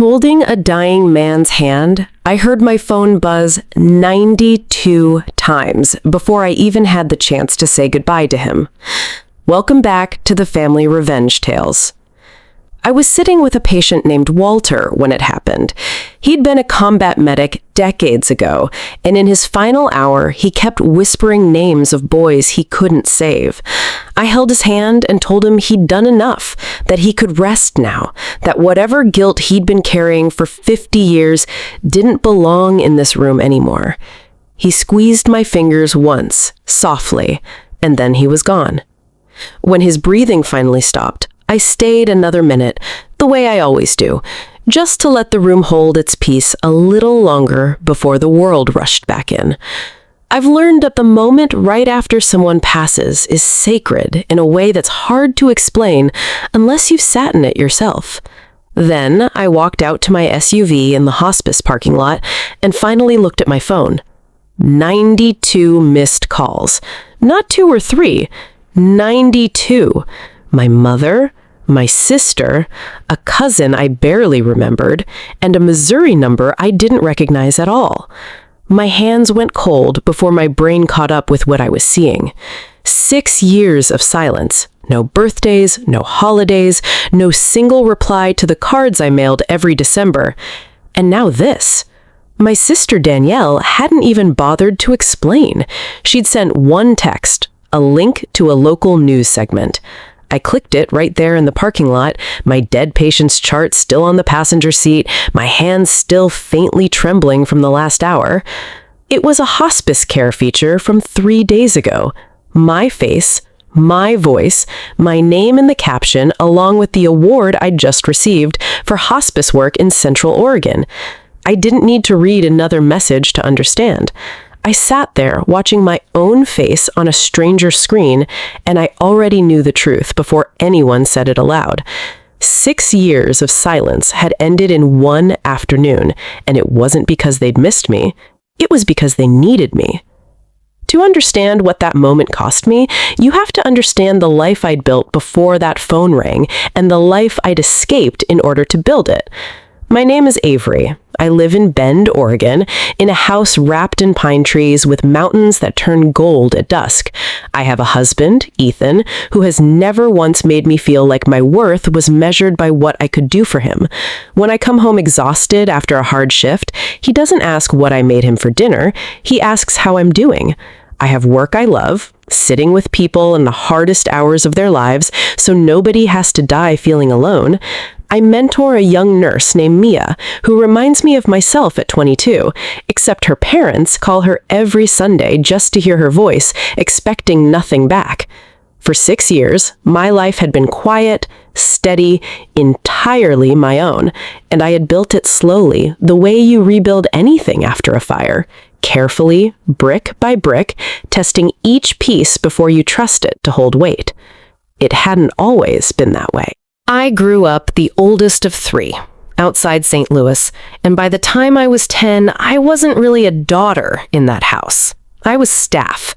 Holding a dying man's hand, I heard my phone buzz 92 times before I even had the chance to say goodbye to him. Welcome back to the family revenge tales. I was sitting with a patient named Walter when it happened. He'd been a combat medic decades ago, and in his final hour, he kept whispering names of boys he couldn't save. I held his hand and told him he'd done enough, that he could rest now, that whatever guilt he'd been carrying for 50 years didn't belong in this room anymore. He squeezed my fingers once, softly, and then he was gone. When his breathing finally stopped, I stayed another minute, the way I always do, just to let the room hold its peace a little longer before the world rushed back in. I've learned that the moment right after someone passes is sacred in a way that's hard to explain unless you've sat in it yourself. Then I walked out to my SUV in the hospice parking lot and finally looked at my phone. 92 missed calls. Not 2 or 3, 92. My mother, my sister, a cousin I barely remembered, and a Missouri number I didn't recognize at all. My hands went cold before my brain caught up with what I was seeing. 6 years of silence. No birthdays, no holidays, no single reply to the cards I mailed every December. And now this. My sister Danielle hadn't even bothered to explain. She'd sent one text, a link to a local news segment. I clicked it right there in the parking lot, my dead patient's chart still on the passenger seat, my hands still faintly trembling from the last hour. It was a hospice care feature from 3 days ago. My face, my voice, my name in the caption, along with the award I'd just received for hospice work in Central Oregon. I didn't need to read another message to understand. I sat there watching my own face on a stranger screen, and I already knew the truth before anyone said it aloud. 6 years of silence had ended in one afternoon, and it wasn't because they'd missed me. It was because they needed me. To understand what that moment cost me, you have to understand the life I'd built before that phone rang, and the life I'd escaped in order to build it. My name is Avery. I live in Bend, Oregon, in a house wrapped in pine trees with mountains that turn gold at dusk. I have a husband, Ethan, who has never once made me feel like my worth was measured by what I could do for him. When I come home exhausted after a hard shift, he doesn't ask what I made him for dinner. He asks how I'm doing. I have work I love, sitting with people in the hardest hours of their lives, so nobody has to die feeling alone. I mentor a young nurse named Mia, who reminds me of myself at 22, except her parents call her every Sunday just to hear her voice, expecting nothing back. For 6 years, my life had been quiet, steady, entirely my own, and I had built it slowly, the way you rebuild anything after a fire. Carefully, brick by brick, testing each piece before you trust it to hold weight. It hadn't always been that way. I grew up the oldest of 3, outside St. Louis, and by the time I was 10, I wasn't really a daughter in that house. I was staff.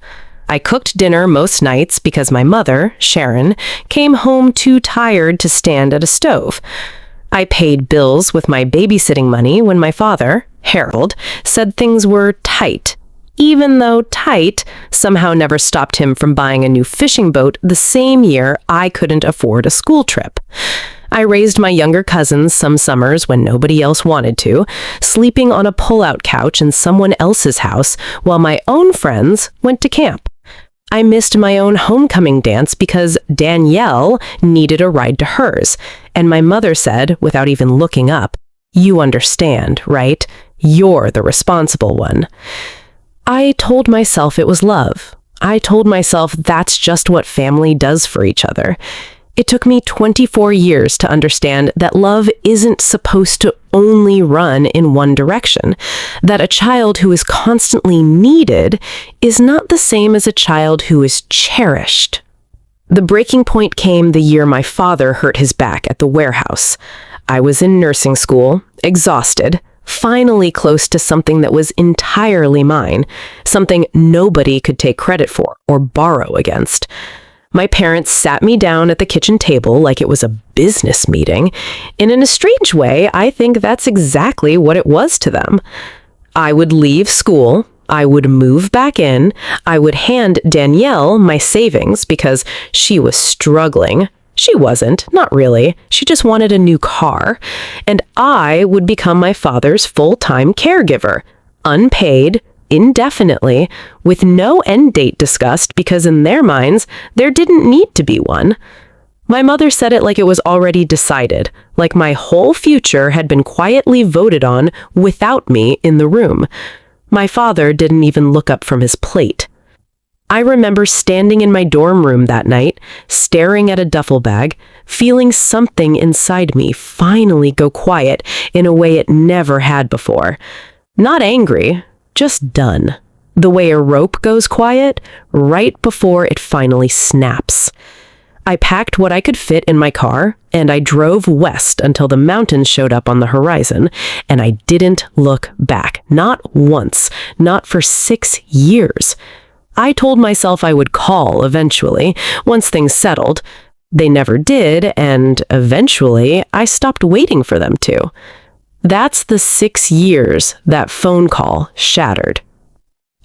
I cooked dinner most nights because my mother, Sharon, came home too tired to stand at a stove. I paid bills with my babysitting money when my father, Harold, said things were tight, even though tight somehow never stopped him from buying a new fishing boat the same year I couldn't afford a school trip. I raised my younger cousins some summers when nobody else wanted to, sleeping on a pull-out couch in someone else's house while my own friends went to camp. I missed my own homecoming dance because Danielle needed a ride to hers, and my mother said, without even looking up, "You understand, right? You're the responsible one." I told myself it was love. I told myself that's just what family does for each other. It took me 24 years to understand that love isn't supposed to only run in one direction, that a child who is constantly needed is not the same as a child who is cherished. The breaking point came the year my father hurt his back at the warehouse. I was in nursing school, exhausted, finally close to something that was entirely mine, something nobody could take credit for or borrow against. My parents sat me down at the kitchen table like it was a business meeting, and in a strange way, I think that's exactly what it was to them. I would leave school, I would move back in, I would hand Danielle my savings because she was struggling. She wasn't, not really. She just wanted a new car. And I would become my father's full-time caregiver, unpaid, indefinitely, with no end date discussed because in their minds, there didn't need to be one. My mother said it like it was already decided, like my whole future had been quietly voted on without me in the room. My father didn't even look up from his plate. I remember standing in my dorm room that night, staring at a duffel bag, feeling something inside me finally go quiet in a way it never had before. Not angry, just done. The way a rope goes quiet right before it finally snaps. I packed what I could fit in my car, and I drove west until the mountains showed up on the horizon, and I didn't look back. Not once. Not for 6 years. I told myself I would call eventually, once things settled. They never did, and eventually I stopped waiting for them to. That's the 6 years that phone call shattered.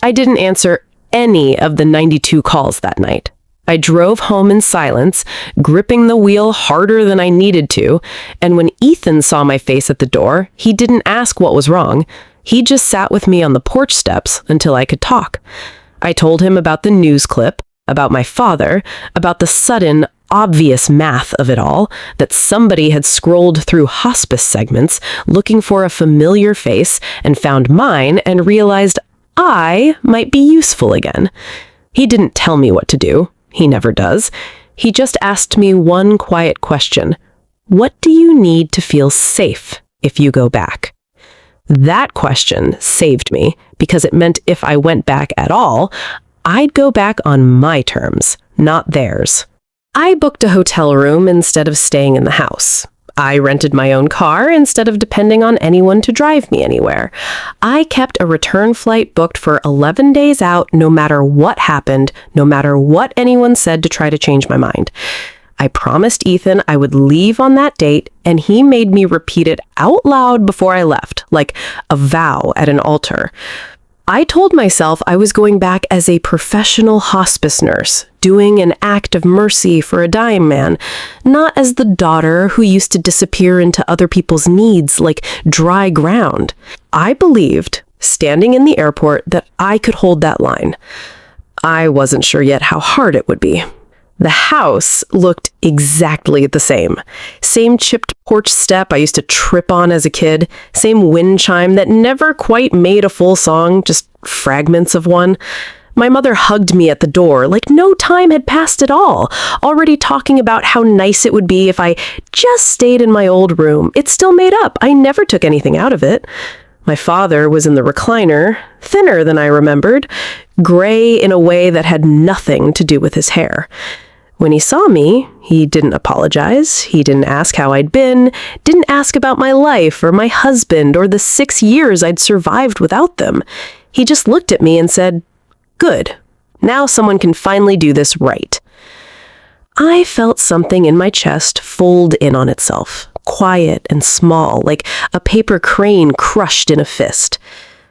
I didn't answer any of the 92 calls that night. I drove home in silence, gripping the wheel harder than I needed to, and when Ethan saw my face at the door, he didn't ask what was wrong. He just sat with me on the porch steps until I could talk. I told him about the news clip, about my father, about the sudden, obvious math of it all, that somebody had scrolled through hospice segments looking for a familiar face and found mine and realized I might be useful again. He didn't tell me what to do. He never does. He just asked me one quiet question. What do you need to feel safe if you go back? That question saved me because it meant if I went back at all, I'd go back on my terms, not theirs. I booked a hotel room instead of staying in the house. I rented my own car instead of depending on anyone to drive me anywhere. I kept a return flight booked for 11 days out no matter what happened, no matter what anyone said to try to change my mind. I promised Ethan I would leave on that date, and he made me repeat it out loud before I left, like a vow at an altar. I told myself I was going back as a professional hospice nurse, doing an act of mercy for a dying man, not as the daughter who used to disappear into other people's needs like dry ground. I believed, standing in the airport, that I could hold that line. I wasn't sure yet how hard it would be. The house looked exactly the same. Same chipped porch step I used to trip on as a kid. Same wind chime that never quite made a full song, just fragments of one. My mother hugged me at the door like no time had passed at all, already talking about how nice it would be if I just stayed in my old room. It's still made up. I never took anything out of it. My father was in the recliner, thinner than I remembered, gray in a way that had nothing to do with his hair. When he saw me, he didn't apologize, he didn't ask how I'd been, didn't ask about my life or my husband or the 6 years I'd survived without them. He just looked at me and said, "Good. Now someone can finally do this right." I felt something in my chest fold in on itself, quiet and small, like a paper crane crushed in a fist.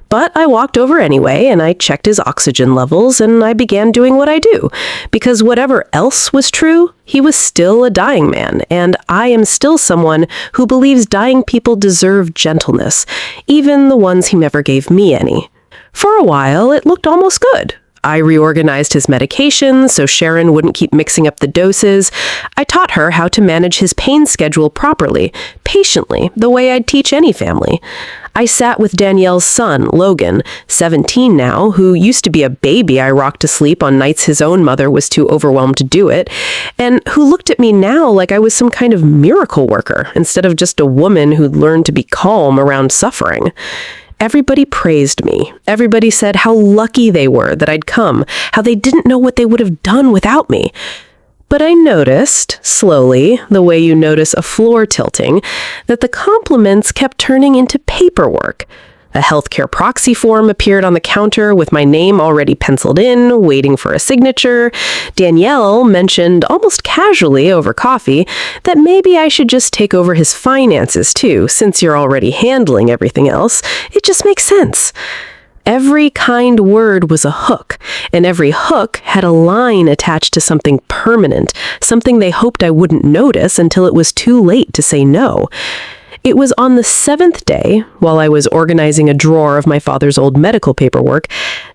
But I walked over anyway, and I checked his oxygen levels, and I began doing what I do. Because whatever else was true, he was still a dying man, and I am still someone who believes dying people deserve gentleness, even the ones he never gave me any. For a while, it looked almost good. I reorganized his medications so Sharon wouldn't keep mixing up the doses. I taught her how to manage his pain schedule properly, patiently, the way I'd teach any family. I sat with Danielle's son, Logan, 17 now, who used to be a baby I rocked to sleep on nights his own mother was too overwhelmed to do it, and who looked at me now like I was some kind of miracle worker instead of just a woman who'd learned to be calm around suffering. Everybody praised me. Everybody said how lucky they were that I'd come, how they didn't know what they would have done without me. But I noticed, slowly, the way you notice a floor tilting, that the compliments kept turning into paperwork. A healthcare proxy form appeared on the counter with my name already penciled in, waiting for a signature. Danielle mentioned almost casually over coffee that maybe I should just take over his finances too, since you're already handling everything else. It just makes sense. Every kind word was a hook, and every hook had a line attached to something permanent, something they hoped I wouldn't notice until it was too late to say no. It was on the 7th day, while I was organizing a drawer of my father's old medical paperwork,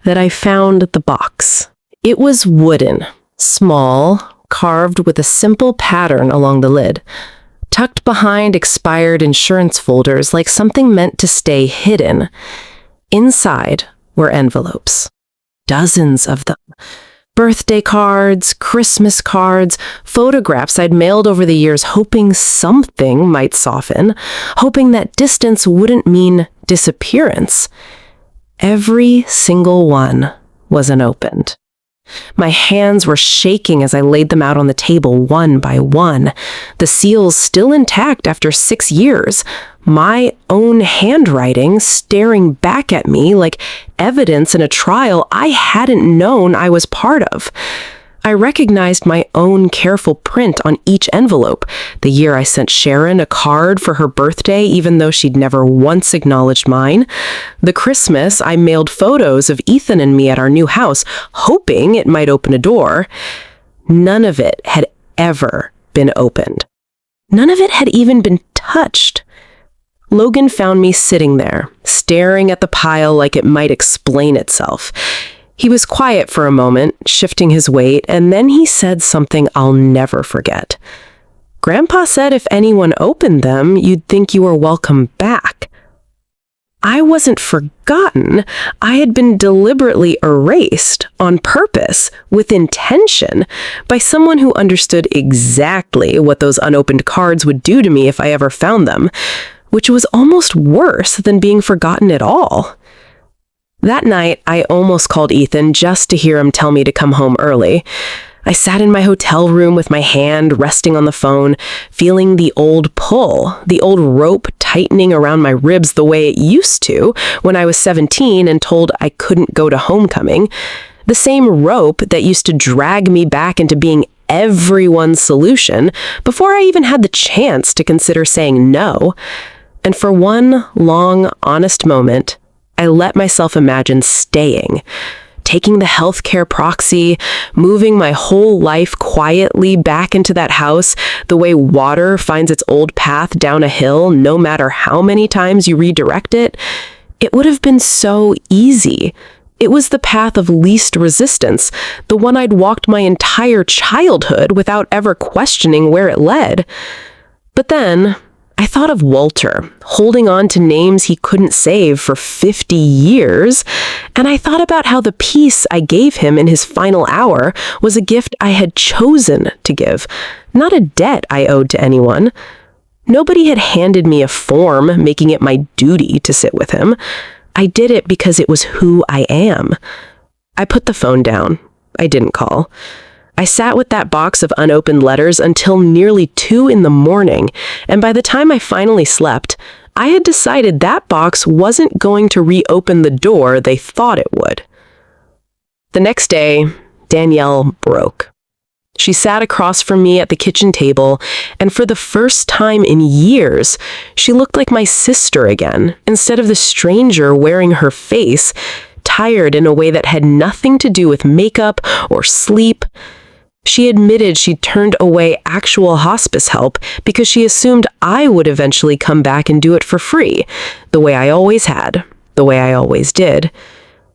that I found the box. It was wooden, small, carved with a simple pattern along the lid, tucked behind expired insurance folders like something meant to stay hidden. Inside were envelopes. Dozens of them. Birthday cards, Christmas cards, photographs I'd mailed over the years hoping something might soften, hoping that distance wouldn't mean disappearance. Every single one was unopened. My hands were shaking as I laid them out on the table one by one, the seals still intact after 6 years, my own handwriting staring back at me like evidence in a trial I hadn't known I was part of. I recognized my own careful print on each envelope, the year I sent Sharon a card for her birthday even though she'd never once acknowledged mine, the Christmas I mailed photos of Ethan and me at our new house, hoping it might open a door. None of it had ever been opened. None of it had even been touched. Logan found me sitting there, staring at the pile like it might explain itself. He was quiet for a moment, shifting his weight, and then he said something I'll never forget. Grandpa said if anyone opened them, you'd think you were welcome back. I wasn't forgotten. I had been deliberately erased, on purpose, with intention, by someone who understood exactly what those unopened cards would do to me if I ever found them, which was almost worse than being forgotten at all. That night, I almost called Ethan just to hear him tell me to come home early. I sat in my hotel room with my hand resting on the phone, feeling the old pull, the old rope tightening around my ribs the way it used to when I was 17 and told I couldn't go to homecoming. The same rope that used to drag me back into being everyone's solution before I even had the chance to consider saying no. And for one long, honest moment, I let myself imagine staying, taking the healthcare proxy, moving my whole life quietly back into that house, the way water finds its old path down a hill no matter how many times you redirect it. It would have been so easy. It was the path of least resistance, the one I'd walked my entire childhood without ever questioning where it led. But then I thought of Walter, holding on to names he couldn't save for 50 years, and I thought about how the peace I gave him in his final hour was a gift I had chosen to give, not a debt I owed to anyone. Nobody had handed me a form making it my duty to sit with him. I did it because it was who I am. I put the phone down. I didn't call. I sat with that box of unopened letters until nearly 2 a.m, and by the time I finally slept, I had decided that box wasn't going to reopen the door they thought it would. The next day, Danielle broke. She sat across from me at the kitchen table, and for the first time in years, she looked like my sister again, instead of the stranger wearing her face, tired in a way that had nothing to do with makeup or sleep. She admitted she'd turned away actual hospice help because she assumed I would eventually come back and do it for free, the way I always had, the way I always did.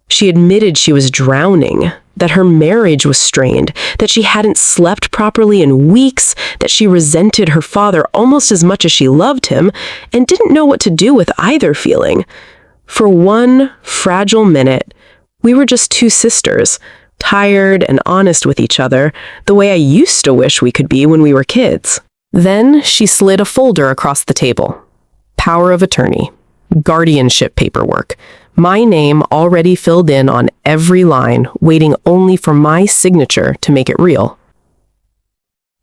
She admitted she was drowning, that her marriage was strained, that she hadn't slept properly in weeks, that she resented her father almost as much as she loved him, and didn't know what to do with either feeling. For one fragile minute, we were just two sisters, tired and honest with each other, the way I used to wish we could be when we were kids. Then she slid a folder across the table. Power of attorney. Guardianship paperwork. My name already filled in on every line, waiting only for my signature to make it real.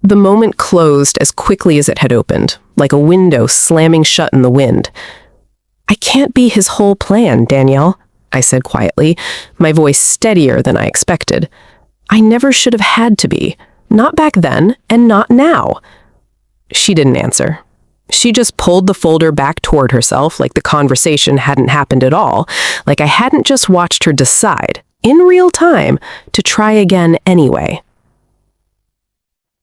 The moment closed as quickly as it had opened, like a window slamming shut in the wind. "I can't be his whole plan, Danielle," I said quietly, my voice steadier than I expected. "I never should have had to be. Not back then, and not now." She didn't answer. She just pulled the folder back toward herself like the conversation hadn't happened at all, like I hadn't just watched her decide, in real time, to try again anyway.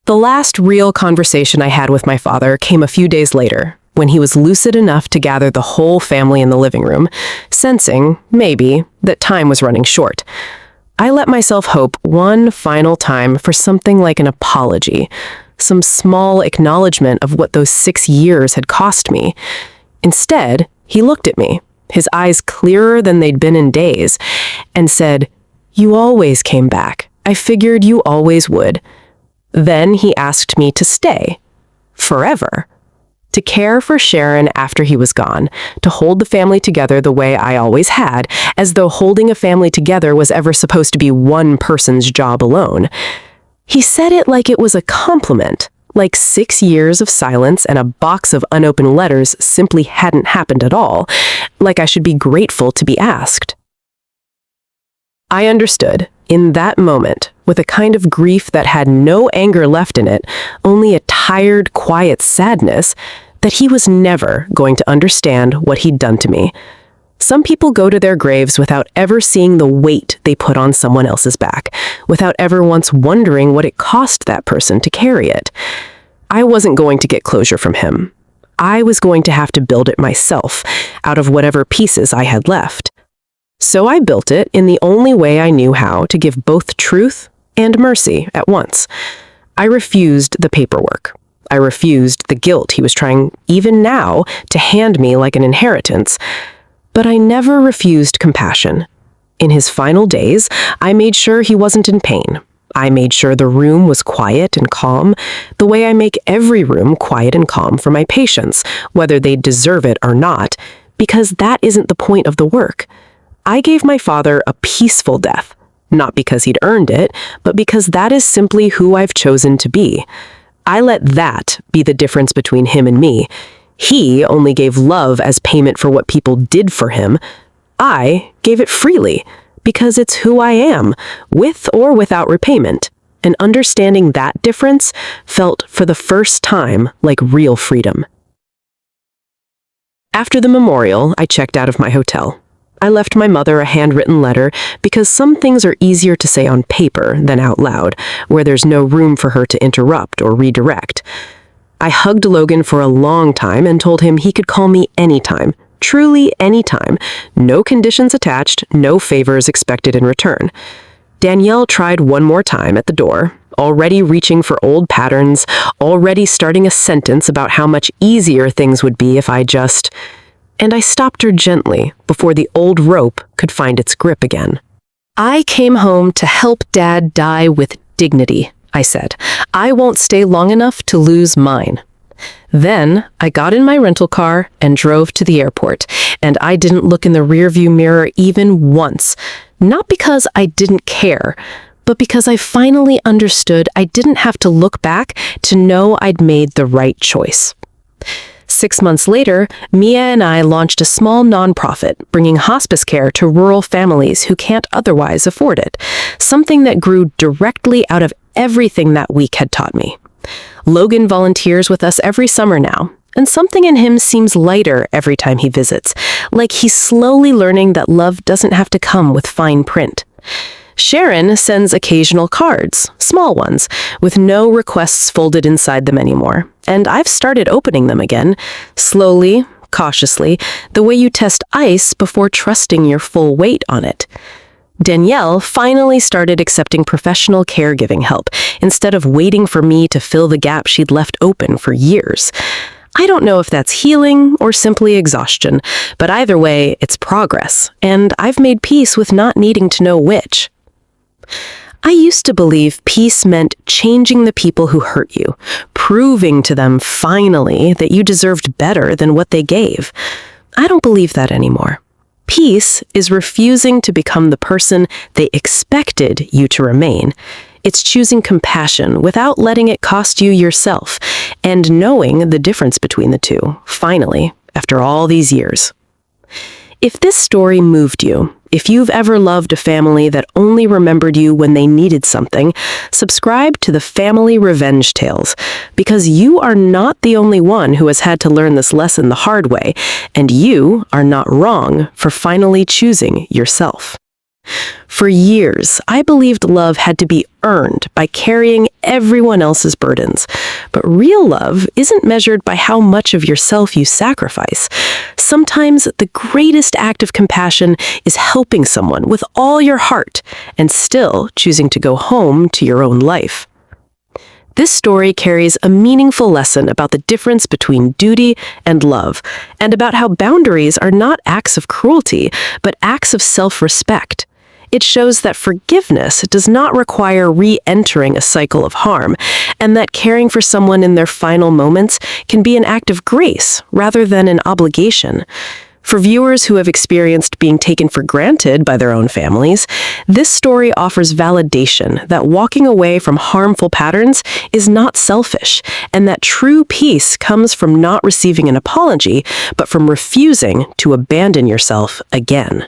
The last real conversation I had with my father came a few days later, when he was lucid enough to gather the whole family in the living room, sensing, maybe, that time was running short. I let myself hope one final time for something like an apology, some small acknowledgement of what those 6 years had cost me. Instead, he looked at me, his eyes clearer than they'd been in days, and said, "You always came back. I figured you always would." Then he asked me to stay. Forever. To care for Sharon after he was gone, to hold the family together the way I always had, as though holding a family together was ever supposed to be one person's job alone. He said it like it was a compliment, like 6 years of silence and a box of unopened letters simply hadn't happened at all, like I should be grateful to be asked. I understood, in that moment, with a kind of grief that had no anger left in it, only a tired, quiet sadness, that he was never going to understand what he'd done to me. Some people go to their graves without ever seeing the weight they put on someone else's back, without ever once wondering what it cost that person to carry it. I wasn't going to get closure from him. I was going to have to build it myself, out of whatever pieces I had left. So I built it in the only way I knew how to give both truth and mercy at once. I refused the paperwork. I refused the guilt he was trying, even now, to hand me like an inheritance. But I never refused compassion. In his final days, I made sure he wasn't in pain. I made sure the room was quiet and calm, the way I make every room quiet and calm for my patients, whether they deserve it or not, because that isn't the point of the work. I gave my father a peaceful death, not because he'd earned it, but because that is simply who I've chosen to be. I let that be the difference between him and me. He only gave love as payment for what people did for him. I gave it freely, because it's who I am, with or without repayment. And understanding that difference felt for the first time like real freedom. After the memorial, I checked out of my hotel. I left my mother a handwritten letter because some things are easier to say on paper than out loud, where there's no room for her to interrupt or redirect. I hugged Logan for a long time and told him he could call me anytime, truly anytime, no conditions attached, no favors expected in return. Danielle tried one more time at the door, already reaching for old patterns, already starting a sentence about how much easier things would be if I just... And I stopped her gently before the old rope could find its grip again. "I came home to help Dad die with dignity," I said. "I won't stay long enough to lose mine." Then I got in my rental car and drove to the airport, and I didn't look in the rearview mirror even once, not because I didn't care, but because I finally understood I didn't have to look back to know I'd made the right choice. 6 months later, Mia and I launched a small nonprofit bringing hospice care to rural families who can't otherwise afford it, something that grew directly out of everything that week had taught me. Logan volunteers with us every summer now, and something in him seems lighter every time he visits, like he's slowly learning that love doesn't have to come with fine print. Sharon sends occasional cards, small ones, with no requests folded inside them anymore, and I've started opening them again, slowly, cautiously, the way you test ice before trusting your full weight on it. Danielle finally started accepting professional caregiving help, instead of waiting for me to fill the gap she'd left open for years. I don't know if that's healing or simply exhaustion, but either way, it's progress, and I've made peace with not needing to know which. I used to believe peace meant changing the people who hurt you, proving to them finally that you deserved better than what they gave. I don't believe that anymore. Peace is refusing to become the person they expected you to remain. It's choosing compassion without letting it cost you yourself, and knowing the difference between the two, finally, after all these years. If this story moved you, if you've ever loved a family that only remembered you when they needed something, subscribe to the Family Revenge Tales, because you are not the only one who has had to learn this lesson the hard way, and you are not wrong for finally choosing yourself. For years, I believed love had to be earned by carrying everyone else's burdens. But real love isn't measured by how much of yourself you sacrifice. Sometimes the greatest act of compassion is helping someone with all your heart and still choosing to go home to your own life. This story carries a meaningful lesson about the difference between duty and love, and about how boundaries are not acts of cruelty, but acts of self-respect. It shows that forgiveness does not require re-entering a cycle of harm, and that caring for someone in their final moments can be an act of grace rather than an obligation. For viewers who have experienced being taken for granted by their own families, this story offers validation that walking away from harmful patterns is not selfish, and that true peace comes from not receiving an apology, but from refusing to abandon yourself again.